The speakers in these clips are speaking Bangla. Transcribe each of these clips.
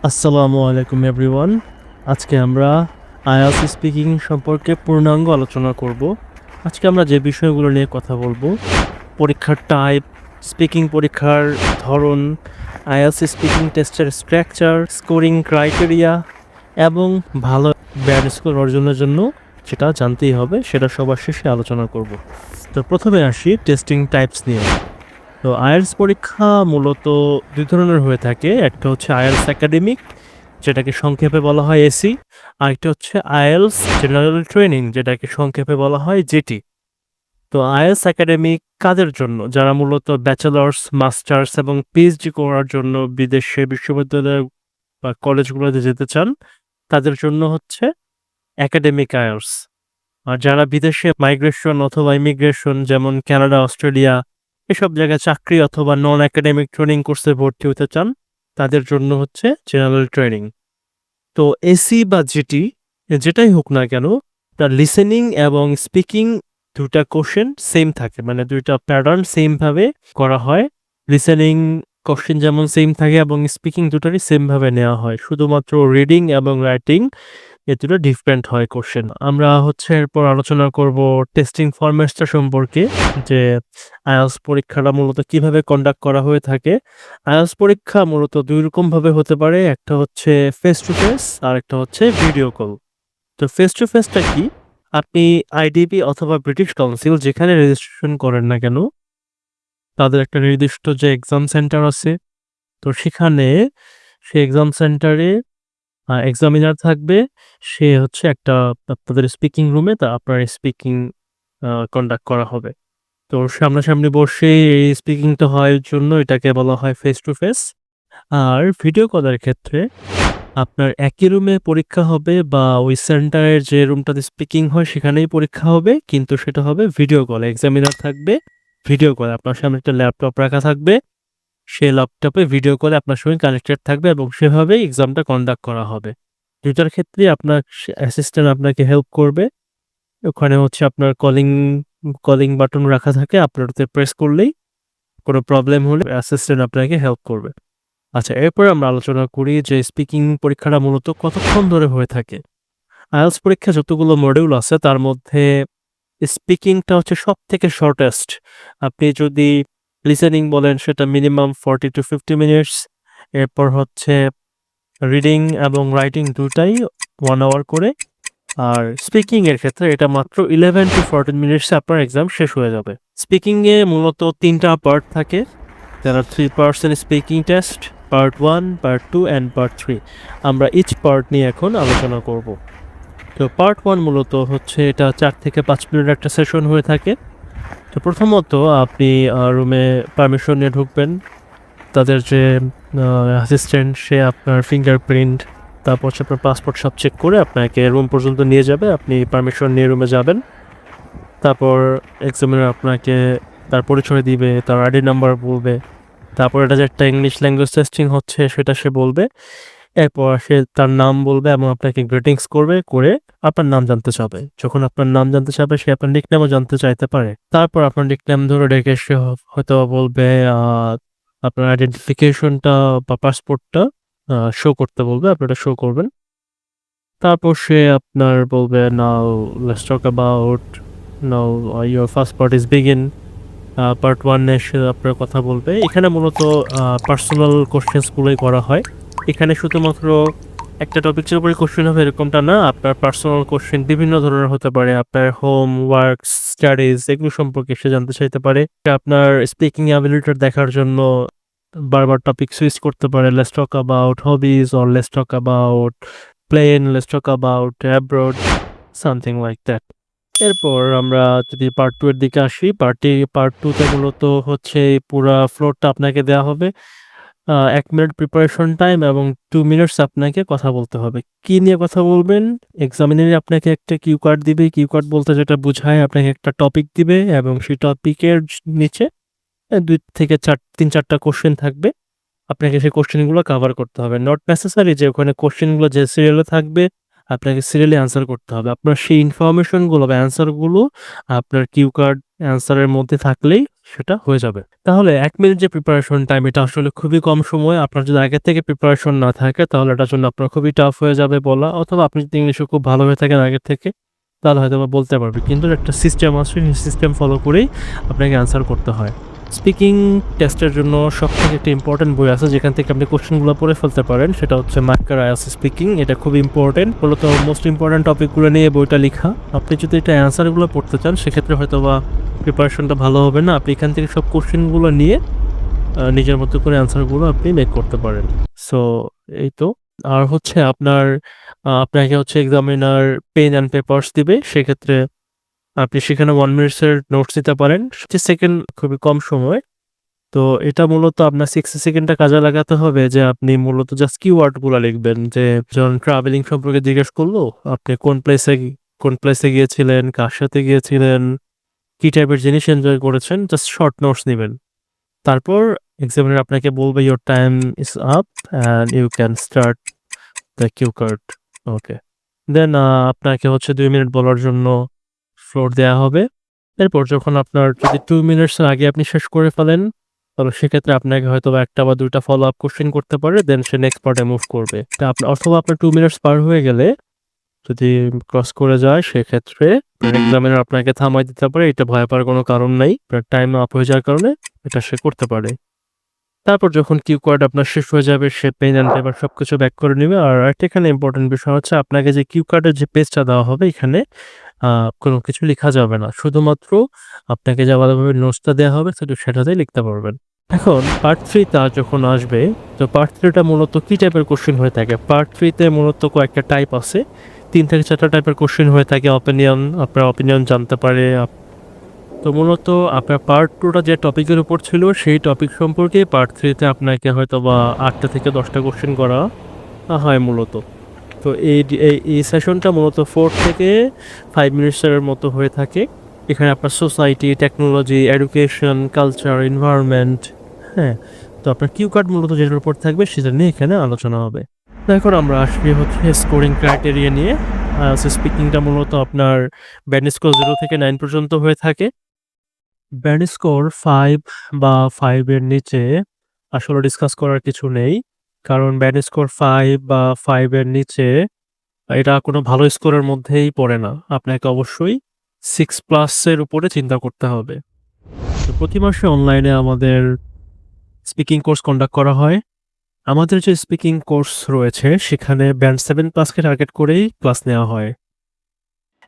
আসসালামু আলাইকুম এভরিওয়ান। আজকে আমরা আইএলটিএস স্পিকিং সম্পর্কে পূর্ণাঙ্গ আলোচনা করব। আজকে আমরা যে বিষয়গুলো নিয়ে কথা বলবো, পরীক্ষার টাইপ, স্পিকিং পরীক্ষার ধরন, আইএলটিএস স্পিকিং টেস্টের স্ট্রাকচার, স্কোরিং ক্রাইটেরিয়া এবং ভালো ব্যান্ড স্কোর অর্জনের জন্য যেটা জানতেই হবে সেটা সবার শেষে আলোচনা করব। তো প্রথমে আসি টেস্টিং টাইপস নিয়ে। তো আইএলটিএস পরীক্ষা মূলত দুই ধরনের হয়ে থাকে। একটা হচ্ছে আইএলটিএস একাডেমিক, যেটাকে সংক্ষেপে বলা হয় এসি। আরেকটা হচ্ছে আইএলটিএস জেনারেল ট্রেনিং, যেটাকে সংক্ষেপে বলা হয় জেটি। তো আইএলটিএস একাডেমিক কাদের জন্য? যারা মূলত ব্যাচেলার্স, মাস্টার্স এবং পিএইচডি করার জন্য বিদেশে বিশ্ববিদ্যালয় বা কলেজগুলোতে যেতে চান, তাদের জন্য হচ্ছে একাডেমিক আইএলটিএস। আর যারা বিদেশে মাইগ্রেশন অথবা ইমিগ্রেশন, যেমন কানাডা, অস্ট্রেলিয়া, এসব জায়গায় চাকরি অথবা নন একাডেমিক ট্রেনিং কোর্সে ভর্তি হতে চান, তাদের জন্য হচ্ছে জেনারেল ট্রেনিং। তো এসি বা জিটি যেটাই হোক না কেন, তার লিসেনিং এবং স্পিকিং দুটা কোশ্চেন সেম থাকে, মানে দুইটা প্যাটার্ন সেমভাবে করা হয়। লিসেনিং কোশ্চেন যেমন সেম থাকে এবং স্পিকিং দুটারই সেমভাবে নেওয়া হয়, শুধুমাত্র রিডিং এবং রাইটিং এ দুটো ডিফারেন্ট হয় কোশ্চেন। আমরা হচ্ছে এরপর আলোচনা করব টেস্টিং ফরম্যাটটা সম্পর্কে, যে আইএলটিএস পরীক্ষাটা মূলত কিভাবে কন্ডাক্ট করা হয়ে থাকে। আইএলটিএস পরীক্ষা মূলত দুই রকম ভাবে হতে পারে, একটা হচ্ছে ফেস টু ফেস আর একটা হচ্ছে ভিডিও কল। তো ফেস টু ফেসটা কি? আপনি আইডিবি অথবা ব্রিটিশ কাউন্সিল যেখানে রেজিস্ট্রেশন করেন না কেন, তাদের একটা নির্দিষ্ট যে এক্সাম সেন্টার আছে, তো সেখানে সেই এক্সাম সেন্টারে এক্সামিনার থাকবে। সে হচ্ছে একটা আপনাদের স্পিকিং রুমে তা আপনার স্পিকিং কন্ডাক্ট করা হবে। তো সামনাসামনি বসে এই স্পিকিংটা হয় জন্য এটাকে বলা হয় ফেস টু ফেস। আর ভিডিও কলের ক্ষেত্রে আপনার একই রুমে পরীক্ষা হবে বা ওই সেন্টারের যে রুমটাতে স্পিকিং হয় সেখানেই পরীক্ষা হবে, কিন্তু সেটা হবে ভিডিও কলে। এক্সামিনার থাকবে ভিডিও কলে, আপনার সামনে একটা ল্যাপটপ রাখা থাকবে, সেই ল্যাপটপে ভিডিও কলে আপনার সঙ্গে কানেক্টেড থাকবে এবং সেভাবেই এক্সামটা কন্ডাক্ট করা হবে। দুইটার ক্ষেত্রেই আপনার অ্যাসিস্ট্যান্ট আপনাকে হেল্প করবে। ওখানে হচ্ছে আপনার কলিং কলিং বাটন রাখা থাকে, আপনার ওতে প্রেস করলেই কোনো প্রবলেম হলে অ্যাসিস্ট্যান্ট আপনাকে হেল্প করবে। আচ্ছা, এরপরে আমরা আলোচনা করি যে স্পিকিং পরীক্ষাটা মূলত কতক্ষণ ধরে হয়ে থাকে। আইএলটিএস পরীক্ষা যতগুলো মডিউল আছে তার মধ্যে স্পিকিংটা হচ্ছে সবথেকে শর্টেস্ট। আপনি যদি লিসেনিং বলেন সেটা মিনিমাম 40 to 50 মিনিটস। এরপর হচ্ছে রিডিং এবং রাইটিং দুটাই 1 আওয়ার করে। আর স্পিকিং এর ক্ষেত্রে এটা মাত্র 11 to 14 মিনিটসে আপনার এক্সাম শেষ হয়ে যাবে। স্পিকিং এ মূলত 3টা পার্ট থাকে। There are 3 parts in speaking test, part 1, part 2 and part 3. আমরা each part নিয়ে এখন আলোচনা করব। তো part 1 মূলত হচ্ছে এটা 4 থেকে 5 মিনিটের একটা সেশন হয়ে থাকে। তো প্রথমত আপনি রুমে পারমিশন নিয়ে ঢুকবেন। তাদের যে অ্যাসিস্ট্যান্ট সে আপনার ফিঙ্গারপ্রিন্ট, তারপর হচ্ছে আপনার পাসপোর্ট সব চেক করে আপনাকে রুম পর্যন্ত নিয়ে যাবে। আপনি পারমিশন নিয়ে রুমে যাবেন। তারপর এক্সামিনার আপনাকে তার পরিচয় দিবে, তার আইডি নাম্বার বলবে। তারপর এটা যে একটা ইংলিশ ল্যাঙ্গুয়েজ টেস্টিং হচ্ছে সেটা সে বলবে। এরপর সে তার নাম বলবে এবং আপনাকে গ্রিটিংস করবে, করে আপনার নাম জানতে চাবে। যখন আপনার নাম জানতে চাবে সে আপনার নিকনেমও জানতে চাইতে পারে। তারপর আপনার নিকনেম ধরে ডেকে সে হয়তো বলবে আপনার আইডেন্টিফিকেশনটা বা পাসপোর্টটা শো করতে বলবে, আপনি ওটা শো করবেন। তারপর সে আপনার বলবে now let's talk about now your first part is begin. Part 1 এ সে আপনার কথা বলবে। এখানে মূলত পার্সোনাল কোশ্চেন্সগুলোই করা হয়। এখানে শুধুমাত্র একটা টপিকের উপরে কোশ্চেন হবে এরকমটা না, আপনার পার্সোনাল কোশ্চেন বিভিন্ন ধরনের হতে পারে। আপনার হোম, ওয়ার্ক, স্টাডিজ এগুলো সম্পর্কে সে জানতে চাইতে পারে। আপনার স্পিকিং অ্যাবিলিটি দেখার জন্য বারবার টপিক সুইচ করতে পারে। Let's talk about hobbies or let's talk about plane, let's talk about abroad, something like that. এরপর আমরা যদি পার্ট 2 এর দিকে আসি, পার্ট 2 তে মূলত হচ্ছে পুরা ফ্লোরটা আপনাকে দেয়া হবে। 1 মিনিট প্রিপারেশন টাইম এবং 2 মিনিটস আপনাকে কথা বলতে হবে। কি নিয়ে কথা বলবেন? এক্সামিনার আপনাকে একটা কিউ কার্ড দিবে। কিউ কার্ড বলতে যেটা বুঝায়, আপনাকে একটা টপিক দিবে এবং সেই টপিকের নিচে 2 থেকে 3-4টা কোশ্চেন থাকবে। আপনাকে সেই কোশ্চেনগুলো কভার করতে হবে। নট নেসেসারি যে ওখানে কোশ্চেনগুলো যে সিরিয়ালে থাকবে আপনাকে সিরিয়ালি আনসার করতে হবে। আপনার সেই ইনফরমেশনগুলো বা অ্যান্সারগুলো আপনার কিউ কার্ড অ্যান্সারের মধ্যে থাকলেই সেটা হয়ে যাবে। তাহলে ১ মিনিট যে প্রিপারেশন টাইম এটা আসলে খুবই কম সময়। আপনার যদি আগে থেকে প্রিপারেশন না থাকে তাহলে এটার জন্য আপনার খুবই টাফ হয়ে যাবে বলা, অথবা আপনি যদি ইংলিশে খুব ভালো হয়ে থাকেন আগের থেকে তাহলে হয়তোবা বলতে পারবে। কিন্তু একটা সিস্টেম আছে, সেই সিস্টেম ফলো করেই আপনাকে অ্যান্সার করতে হয়। স্পিকিং টেস্টের জন্য সবথেকে একটা ইম্পর্টেন্ট বই আছে যেখান থেকে আপনি কোশ্চেনগুলো পড়ে ফেলতে পারেন, সেটা হচ্ছে মার্কার আইএলটিএস স্পিকিং। এটা খুব ইম্পর্টেন্ট, মূলত মোস্ট ইম্পর্টেন্ট টপিকগুলো নিয়ে বইটা লেখা। আপনি যদি এটা অ্যান্সারগুলো পড়তে চান সেক্ষেত্রে হয়তোবা প্রিপারেশনটা ভালো হবে না। আপনি এখান থেকে সব কোশ্চেনগুলো নিয়ে নিজের মতো করে অ্যান্সারগুলো আপনি মেক করতে পারেন। সো এই তো। আর হচ্ছে আপনাকে হচ্ছে এক্সামিনার পেন অ্যান্ড পেপারস দিবে। সেক্ষেত্রে আপনি সেখানে 1 মিনিটসের নোটস দিতে পারেন। 60 সেকেন্ড খুবই কম সময়। তো এটা মূলত আপনার 60 সেকেন্ডটা কাজে লাগাতে হবে যে আপনি মূলত জাস্ট কিওয়ার্ডগুলা লিখবেন। যে যখন ট্রাভেলিং সম্পর্কে জিজ্ঞেস করলো, আপনি কোন প্লেসে গিয়েছিলেন, কার সাথে গিয়েছিলেন, কি টাইপের জিনিস এনজয় করেছেন, জাস্ট শর্ট নোটস নিবেন। তারপর এক্সামিনার আপনাকে বলবে your time is up and you can start the cue card. Okay. Then আপনাকে হচ্ছে 2 মিনিট বলার জন্য ফ্লোর দেয়া হবে। এরপর যখন আপনার যদি 2 মিনিটসের আগে আপনি শেষ করে ফেলেন, তাহলে সেক্ষেত্রে আপনাকে হয়তোবা ১ টা বা ২ টা ফলো আপ কোয়েশ্চেন করতে পারে। দেন সে নেক্সট পার্টে মুভ করবে। তা অথবা আপনার 2 মিনিটস পার হয়ে গেলে যদি ক্রস করে যায় সেক্ষেত্রে এক্সামিনার আপনাকে থামায় দিতে পারে। এটা ভয় পাওয়ার কোনো কারণ নাই। আপনার টাইম আপ হয়ে যাওয়ার কারণে এটা সে করতে পারে। তারপর যখন কিউ কার্ড আপনার শেষ হয়ে যাবে সে পেন অ্যান্ড পেপার সবকিছু ব্যাক করে নিবে। আর আরেকটা এখানে ইম্পর্টেন্ট বিষয় হচ্ছে আপনাকে যে কিউ কার্ডের যে পেজটা দেওয়া হবে এখানে কোনো কিছু লেখা যাবে না। শুধুমাত্র আপনাকে যে আলাদাভাবে নোটসটা দেওয়া হবে সেটাতেই লিখতে পারবেন। এখন পার্ট 3 টা যখন আসবে, তো পার্ট 3 টা মূলত কি টাইপের কোশ্চেন হয়ে থাকে? পার্ট 3 তে মূলত কয়েকটা টাইপ আছে। ৩ থেকে ৪ টা টাইপের কোশ্চেন হয়ে থাকে। আপনার অপিনিয়ন জানতে পারে। তো মূলত আপনার পার্ট 2 টা যে টপিকের উপর ছিল সেই টপিক সম্পর্কে পার্ট 3 তে আপনাকে হয়তোবা ৮ টা থেকে ১০ টা কোশ্চেন করা হয় মূলত। তো এই সেশনটা মূলত 4 থেকে 5 মিনিটসের মতো হয়ে থাকে। এখানে আপনার society, technology, education, culture, environment, হ্যাঁ? তো আপনার কিউ কার্ড মূলত যেটার উপর থাকবে সেটা নিয়ে এখানে আলোচনা হবে। তো এখন আমরা আসি হচ্ছে স্কোরিং ক্রাইটেরিয়া নিয়ে। স্পিকিংটা মূলত আপনার ব্যান্ড স্কোর 0 থেকে 9 পর্যন্ত হয়ে থাকে। ব্যান্ড স্কোর 5 বা 5 এর নিচে আসলে ডিসকাস করার কিছু নেই। কারণ ব্যান্ড স্কোর 5 বা 5 এর নিচে এটা কোনো ভালো স্কোরের মধ্যেই পড়ে না। আপনাকে অবশ্যই 6 প্লাস এর উপরে চিন্তা করতে হবে। তো প্রতি মাসে অনলাইনে আমাদের স্পিকিং কোর্স কন্ডাক্ট করা হয়। আমাদের যে স্পিকিং কোর্স রয়েছে সেখানে ব্যান্ড 7 প্লাসকে টার্গেট করেই ক্লাস নেওয়া হয়।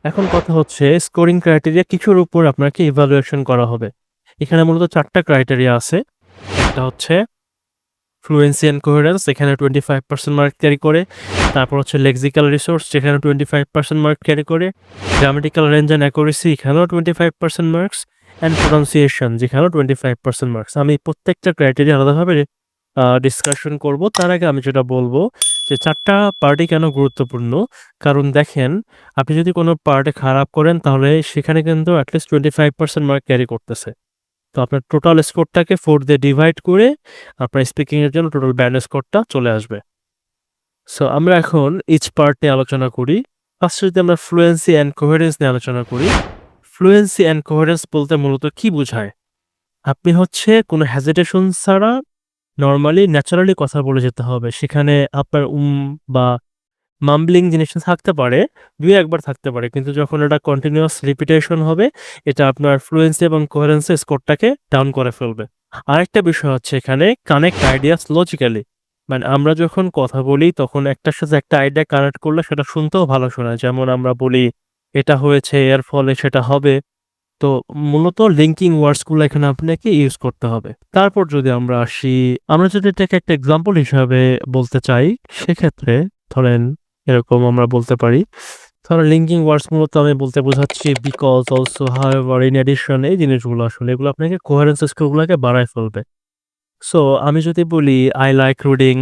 এখন কথা হচ্ছে স্কোরিং ক্রাইটেরিয়া কিছুর উপর আপনাকে ইভালুয়েশন করা হবে। এখানে মূলত ৪ টা ক্রাইটেরিয়া আছে। একটা হচ্ছে ফ্লুয়েন্সি অ্যান্ড কোহেরেন্স, এখানে 25% মার্ক ক্যারি করে। তারপর হচ্ছে লেক্সিক্যাল রিসোর্স, যেখানে 25% মার্ক ক্যারি করে। গ্রামেটিক্যাল রেঞ্জ অ্যান্ড অ্যাকুরেসি, এখানেও 25% মার্কস। অ্যান্ড প্রনাউন্সিয়েশন, যেখানেও 25% মার্কস। আমি প্রত্যেকটা ক্রাইটেরিয়া আলাদাভাবে ডিসকাশন করব। তার আগে আমি যেটা বলব যে ৪ টা পার্টই কেন গুরুত্বপূর্ণ। কারণ দেখেন, আপনি যদি কোনো পার্টে খারাপ করেন তাহলে সেখানে কিন্তু এটলিস্ট 25% মার্ক ক্যারি করতেছে। তো আপনার টোটাল স্কোরটাকে 4 দিয়ে ডিভাইড করে আপনার স্পিকিংয়ের জন্য টোটাল ব্যান্ড স্কোরটা চলে আসবে। সো আমরা এখন ইচ পার্ট নিয়ে আলোচনা করি। ফার্স্টে যদি আমরা ফ্লুয়েন্সি অ্যান্ড কোহেরেন্স নিয়ে আলোচনা করি। ফ্লুয়েন্সি অ্যান্ড কোহেরেন্স বলতে মূলত কি বোঝায়? আপনি হচ্ছে কোনো হেজিটেশন ছাড়া নরমালি ন্যাচারালি কথা বলে যেতে হবে। সেখানে আপনার বা মাম্বলিং জিনিসটা থাকতে পারে, ২-১ বার থাকতে পারে। কিন্তু যখন এটা কন্টিনিউয়াস রিপিটেশন হবে, এটা আপনার ফ্লুয়েন্সি এবং কোহেরেন্সের স্কোরটাকে ডাউন করে ফেলবে। আরেকটা বিষয় হচ্ছে এখানে কানেক্ট আইডিয়াস লজিক্যালি। মানে আমরা যখন কথা বলি তখন একটার সাথে একটা আইডিয়া কানেক্ট করলে সেটা শুনতেও ভালো শোনায়। যেমন আমরা বলি, "এটা হয়েছে, এর ফলে সেটা হবে।" তো মূলত লিঙ্কিং ওয়ার্ডসগুলো এখানে আপনাকে ইউজ করতে হবে। তারপর যদি আমরা যদি এটাকে একটা এক্সাম্পল হিসাবে বলতে চাই, সেক্ষেত্রে ধরেন এরকম আমরা বলতে পারি। ধরেন লিঙ্কিং ওয়ার্ডস মূলত আমি বলতে বোঝাচ্ছি because, also, however, in addition, এই জিনিসগুলো আসলে এগুলো আপনাকে কোহেরেন্স স্কিলগুলোকে বাড়ায় ফেলবে। সো আমি যদি বলি, "I like reading,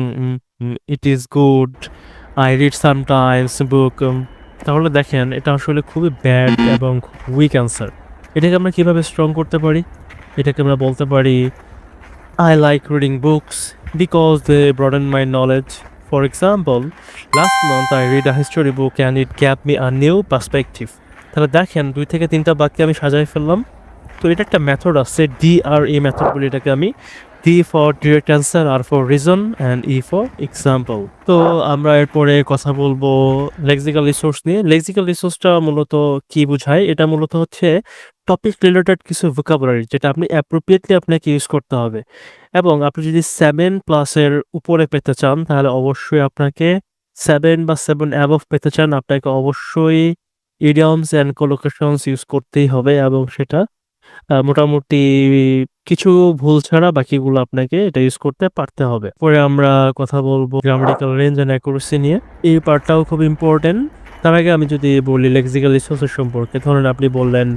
it is good, I read sometimes book", তাহলে দেখেন এটা আসলে খুবই ব্যাড এবং উইক অ্যান্সার। এটাকে আমরা কিভাবে স্ট্রং করতে পারি? এটাকে আমরা বলতে পারি, "I like reading books because they broaden my knowledge. For example, last month I read a history book and it gave me a new perspective." তাহলে দেখেন ২ থেকে ৩ টা বাক্যে আমি সাজায় ফেললাম। তো এটা একটা মেথড আছে, DRE মেথড বলি এটাকে আমি। D for direct answer, R for reason and E for example. তো আমরা এরপরে কথা বলবো লেক্সিক্যাল রিসোর্স নিয়ে। লেক্সিক্যাল রিসোর্সটা মূলত কি বোঝায়? এটা মূলত হচ্ছে টপিক রিলেটেড কিছু ভোকাবুলারি যেটা আপনি অ্যাপ্রোপ্রিয়েটলি আপনাকে ইউজ করতে হবে। এবং আপনি যদি 7+ এর উপরে পেতে চান তাহলে অবশ্যই আপনাকে 7 বা 7 অ্যাবভ পেতে চান, আপনাকে অবশ্যই ইডিয়মস অ্যান্ড কোলোকেশনস ইউজ করতেই হবে এবং সেটা মোটামুটি কিছু ভুল ছাড়া বাকিগুলো আপনাকে এটা ইউজ করতে পারতে হবে। পরে আমরা কথা বলবো গ্রামাটিক্যাল রেঞ্জ অ্যান্ড অ্যাকুরেসি নিয়ে। এই পার্টটাও খুব ইম্পর্টেন্ট। তার আগে আমি যদি বলি লেক্সিক্যাল রিসোর্সের সম্পর্কে, ধরেন আপনি বললেন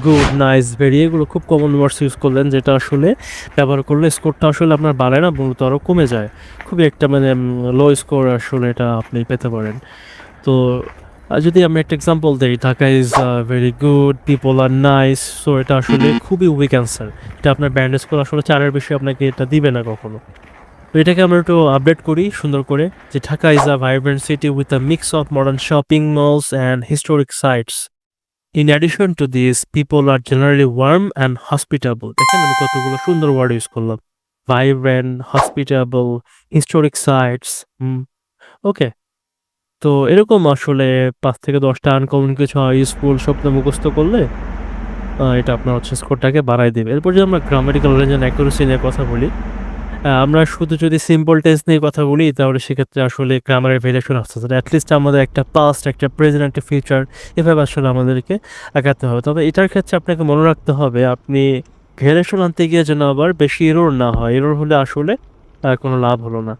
গুড, নাইস, ভেরি, এগুলো খুব কমন ওয়ার্ডস ইউজ করলেন যেটা আসলে ব্যবহার করলে স্কোরটা আসলে আপনার বাড়ে না, মূলত আরও কমে যায়। খুবই একটা মানে লো স্কোর আসলে এটা আপনি পেতে পারেন। তো যদি আমি একটা এক্সাম্পল দিই, Dhaka is very good, people are nice, so এটা আসলে খুবই উইক অ্যান্সার। এটা আপনার ব্যান্ড স্কোর আসলে 4-এর বেশি আপনাকে এটা দিবে না কখনো। তো এটাকে আমরা একটু আপডেট করি সুন্দর করে, যে Dhaka is a vibrant city with a mix of modern shopping malls and historic sites. In addition to this, people are generally warm and hospitable. দেখেন আমি কতগুলো সুন্দর ওয়ার্ড ইউজ করলাম, ভাইব্রেন্ট, হসপিটেবল, হিস্টোরিক সাইটস। ওকে, তো এরকম আসলে 5 থেকে 10টা আনকমন কিছু ইউজফুল শব্দ মুখস্থ করলে এটা আপনার হচ্ছে স্কোরটাকে বাড়ায় দেবে। এরপর যদি আমরা গ্রামাটিক্যাল রেঞ্জ অ্যান্ড অ্যাকুরেসি নিয়ে কথা বলি, আমরা শুধু যদি সিম্পল টেন্স নিয়ে কথা বলি তাহলে সেক্ষেত্রে আসলে গ্রামারের ভেরিয়েশন আসতে হবে। অ্যাটলিস্ট আমাদের একটা পাস্ট, একটা প্রেজেন্ট, একটা ফিউচার, এভাবে আসলে আমাদেরকে আগাতে হবে। তবে এটার ক্ষেত্রে আপনাকে মনে রাখতে হবে আপনি ভেরিয়েশন আনতে গিয়ে যেন আবার বেশি এরর না হয়। এরর হলে আসলে কোনো লাভ হলো না।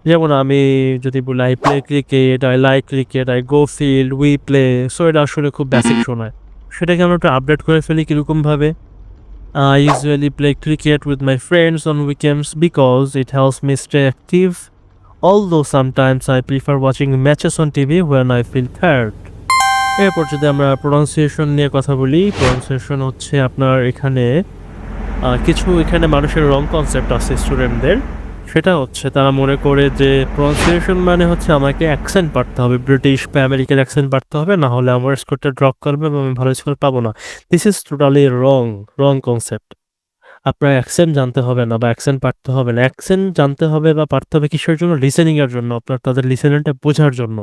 যেমন আমি যদি বলি I play cricket, I like cricket, I go field, we play, so এটা আসলে খুব বেসিক শোনায়। সেটাকে আমরা একটু আপডেট করে ফেলি কীরকমভাবে, I usually play cricket with my friends on weekends because it helps me stay active, although sometimes I prefer watching matches on TV when I feel tired. এরপর যদি আমরা প্রোনাউন্সিয়েশন নিয়ে কথা বলি, প্রোনাউন্সিয়েশন হচ্ছে আপনার এখানে কিছু এখানে মানুষের রং কনসেপ্ট আছে স্টুডেন্টদের। সেটা হচ্ছে তারা মনে করে যে প্রোনাউন্সিয়েশন মানে হচ্ছে আমাকে অ্যাকসেন্ট পারতে হবে, ব্রিটিশ বা আমেরিকান অ্যাকসেন্ট পারতে হবে, না হলে আমার স্কোরটা ড্রপ করবে এবং আমি ভালো স্কোর পাবো না। This is totally wrong concept. আপনার অ্যাকসেন্ট জানতে হবে না বা অ্যাকসেন্ট পারতে হবে না। অ্যাকসেন্ট জানতে হবে বা পারতে হবে কিসের জন্য? লিসেনিংয়ের জন্য, আপনার তাদের লিসেনিংটা বোঝার জন্য।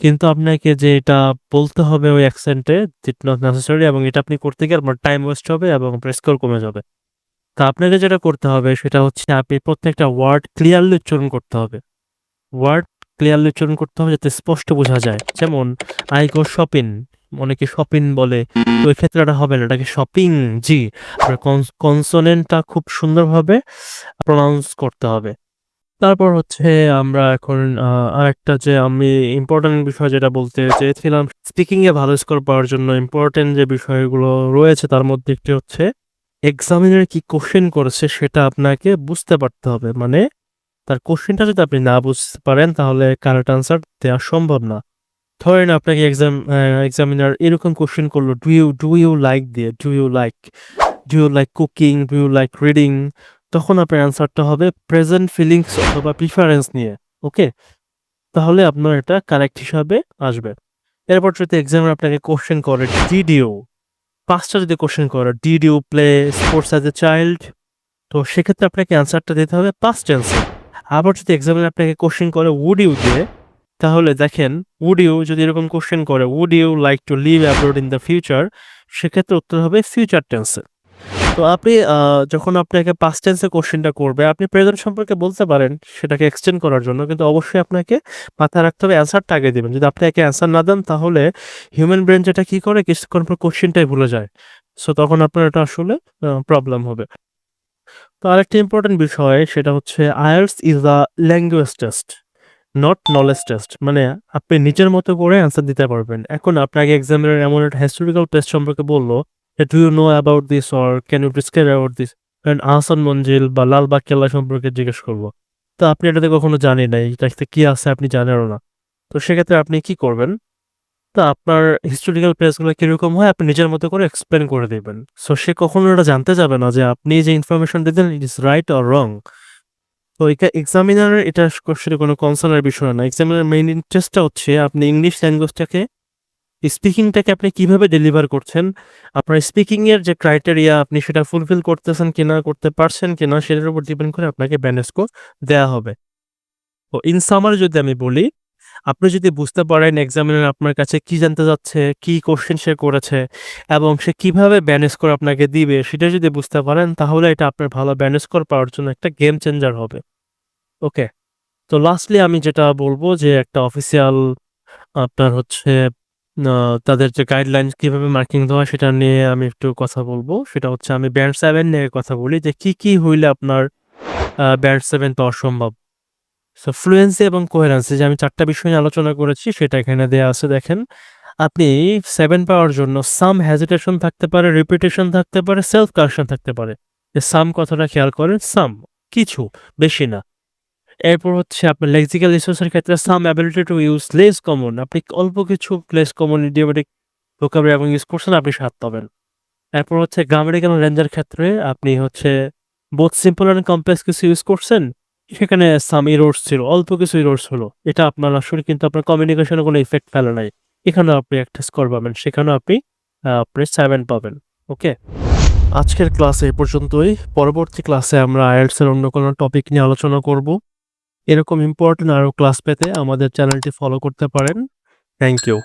কিন্তু আপনাকে যে এটা বলতে হবে ওই অ্যাকসেন্টে, ইট নট নেসেসারি, এবং এটা আপনি করতে গিয়ে আপনার টাইম ওয়েস্ট হবে এবং আপনার স্কোর কমে যাবে। তো আপনাকে যেটা করতে হবে সেটা হচ্ছে আপনি প্রত্যেকটা ওয়ার্ড ক্লিয়ারলি উচ্চারণ করতে হবে। ওয়ার্ড ক্লিয়ারলি উচ্চারণ করতে হবে যাতে স্পষ্ট বোঝা যায়। যেমন আই গো শপিং, অনেকে শপিং বলে, তো এই ক্ষেত্রে এটা হবে না, এটাকে শপিং, জি, আপনার কনসোনেন্টটা খুব সুন্দরভাবে প্রনাউন্স করতে হবে। তারপর হচ্ছে আমরা এখন আরেকটা যে আমি ইম্পর্টেন্ট বিষয় যেটা বলতে চেয়েছিলাম, স্পিকিংয়ে ভালো স্কোর পাওয়ার জন্য ইম্পর্টেন্ট যে বিষয়গুলো রয়েছে তার মধ্যে একটি হচ্ছে এক্সামিনার কি কোশ্চেন করেছে সেটা আপনাকে বুঝতে পারতে হবে। মানে তার কোশ্চেনটা যদি আপনি না বুঝতে পারেন তাহলে কারেক্ট আনসার দেওয়া সম্ভব না। ধরেন আপনাকে এক্সামিনার এরকম কোশ্চেন করলো, ডু ইউ লাইক দিয়ে, do you like cooking, do you like reading, তখন আপনার অ্যান্সারটা হবে প্রেজেন্ট ফিলিংস অথবা প্রিফারেন্স নিয়ে। ওকে, তাহলে আপনার এটা কারেক্ট হিসাবে আসবে। এরপর যদি এক্সামিনার আপনাকে কোশ্চেন করে ডিড ইউ, 5টা যদি কোশ্চেন করে did you play sports as a child, তো সেক্ষেত্রে আপনাকে অ্যান্সারটা দিতে হবে পাস্ট টেন্সে। আবার যদি এক্সামিনার আপনাকে কোশ্চেন করে উড ইউ দিয়ে, তাহলে দেখেন উড ইউ যদি এরকম কোশ্চেন করে would you like to live abroad in the future, সেক্ষেত্রে উত্তর হবে ফিউচার টেন্সে। তো আপনি যখন আপনাকে পাস্ট টেন্সে কোশ্চেনটা করবে আপনি প্রেজেন্ট সম্পর্কে বলতে পারেন সেটাকে এক্সটেন্ড করার জন্য, কিন্তু অবশ্যই আপনাকে মাথায় রাখতে হবে অ্যান্সারটা আগে দেবেন। যদি আপনি একে অ্যান্সার না দেন তাহলে হিউম্যান ব্রেন যেটা কী করে, কিছুক্ষণ পর কোশ্চেনটাই ভুলে যায়। সো তখন আপনার এটা আসলে প্রবলেম হবে। তো আরেকটা ইম্পর্টেন্ট বিষয় সেটা হচ্ছে IELTS is a language test, not knowledge test. মানে আপনি নিজের মতো করে অ্যান্সার দিতে পারবেন। এখন আপনাকে এক্সামিনার এমন একটা হিস্টোরিক্যাল প্লেস সম্পর্কে বললো, do you know about this or can you describe about this, Ahsan Manzil বা লালবাগ কেল্লা সম্পর্কে জিজ্ঞেস করবো। তো আপনি এটাতে কখনো জানেন নাই, এটাতে কি আছে আপনি জানেনও না। তো সেক্ষেত্রে আপনি কি করবেন? তো আপনার হিস্টোরিক্যাল প্লেসগুলো কিরকম হয় আপনি নিজের মতো করে এক্সপ্লেন করে দিবেন। সো সে কখনো এটা জানতে যাবে না যে আপনি যে ইনফরমেশন দিলেন it is right or wrong. তো এক্সামিনারের এটা আসলে কোনো কনসার্নের বিষয় না। এক্সামিনার মেইন ইন্টারেস্টটা হচ্ছে আপনি ইংলিশ ল্যাঙ্গুয়েজটাকে স্পিকিংটাকে আপনি কিভাবে ডেলিভার করছেন, আপনার স্পিকিংয়ের যে ক্রাইটেরিয়া আপনি সেটা ফুলফিল করতেছেন কিনা, করতে পারছেন কিনা সেটার উপর ডিপেন্ড করে আপনাকে ব্যান্ড স্কোর দেয়া হবে। তো ইন সামারি যদি আমি বলি, আপনি যদি বুঝতে পারেন এক্সামিনার আপনার কাছে কি জানতে চাচ্ছে, কি কোশ্চেন সে করেছে এবং সে কিভাবে ব্যান্ড স্কোর আপনাকে দিবে সেটা যদি বুঝতে পারেন তাহলে এটা আপনার ভালো ব্যান্ড স্কোর পাওয়ার জন্য একটা গেম চেঞ্জার হবে। ওকে? তো লাস্টলি আমি যেটা বলবো যে একটা অফিসিয়াল আপনার হচ্ছে আ তাদের যে গাইডলাইনস কিভাবে মার্কিং দেওয়া হয় সেটা নিয়ে আমি একটু কথা বলব। সেটা হচ্ছে আমি ব্যান্ড 7 নিয়ে কথা বলি যে কি হইলে আপনার ব্যান্ড 7 পাওয়া সম্ভব। সো ফ্লুয়েন্সি এবং কোহেরেন্সি যে আমি ৪ টা বিষয় নিয়ে আলোচনা করেছি সেটা এখানে দেয়া আছে দেখেন। আপনি 7 পাওয়ার জন্য সাম হেজিটেশন থাকতে পারে, রিপিটেশন থাকতে পারে, সেলফ কারেকশন থাকতে পারে। যে সাম কথাটা খেয়াল করেন, সাম কিছু, বেশি না। এরপর হচ্ছে আপনার লেক্সিক্যাল রিসোর্স এর ক্ষেত্রে some ability to use less common. আপনি অল্প কিছু লেস কমন ইডিওমেটিক ভোকাবুলারি এবং ইউজ করছেন, আপনি ৭ পাবেন। এরপর হচ্ছে গ্রামাটিক্যাল রেঞ্জের ক্ষেত্রে আপনি হচ্ছে বোথ সিম্পল অ্যান্ড কমপ্লেক্স কিছু ইউজ করছেন। সেখানে সাম এরর্স ছিল, অল্প কিছু এরর্স হলো। এটা আপনার আসলে কিন্তু আপনার কমিউনিকেশন এ কোনো ইফেক্ট ফেলে নাই। এখানেও আপনি একটা স্কোর পাবেন। সেখানেও আপনি 7 পাবেন। ওকে? আজকের ক্লাস এই পর্যন্তই। পরবর্তী ক্লাসে আমরা IELTS এর অন্য কোনো টপিক নিয়ে আলোচনা করব। এরকম ইম্পোর্টেন্ট আরও ক্লাস পেতে আমাদের চ্যানেলটি ফলো করতে পারেন। Thank you.